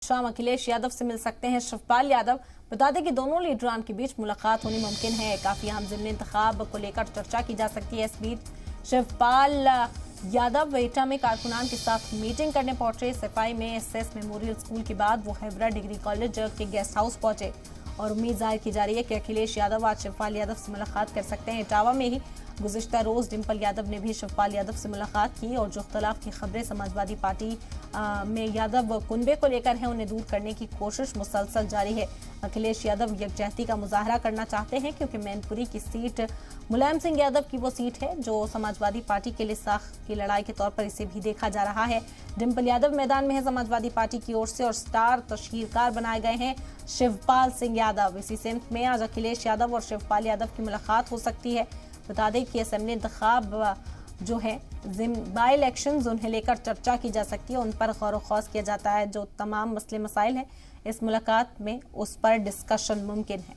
शाम अखिलेश यादव से मिल सकते हैं शिवपाल यादव। बता दें कि दोनों लीडरान के बीच मुलाकात होनी मुमकिन है। काफी अहम ज़िमनी इंतखाब को लेकर चर्चा की जा सकती है। इस बीच शिवपाल यादव एटा में कारकुनान के साथ मीटिंग करने पहुंचे। सफाई में एसएस मेमोरियल स्कूल के बाद वो हैबरा डिग्री कॉलेज के गेस्ट हाउस पहुंचे और उम्मीद जाहिर की जा रही है कि अखिलेश यादव आज शिवपाल यादव से मुलाकात कर सकते हैं। इटावा में ही गुज़िश्ता रोज डिंपल यादव ने भी शिवपाल यादव से मुलाकात की और जो इख्तलाफ की खबरें समाजवादी पार्टी में यादव कुनबे को लेकर हैं उन्हें दूर करने की कोशिश मुसलसल जारी है। अखिलेश यादव यकजहती का मुजाहरा करना चाहते हैं क्योंकि मैनपुरी की सीट मुलायम सिंह यादव की वो सीट है जो समाजवादी पार्टी के लिए साख की लड़ाई के तौर पर इसे भी देखा जा रहा है। डिंपल यादव मैदान में है समाजवादी पार्टी की ओर से और स्टार तशहीरकार बनाए गए हैं शिवपाल सिंह यादव। इसी सिमत में आज अखिलेश यादव और शिवपाल यादव की मुलाकात हो सकती है। बता दें कि असेंबली इंतखाब जो है बाई इलेक्शंस उन्हें लेकर चर्चा की जा सकती है, उन पर गौर ख़ौस किया जाता है। जो तमाम मसले मसाइल हैं इस मुलाकात में उस पर डिस्कशन मुमकिन है।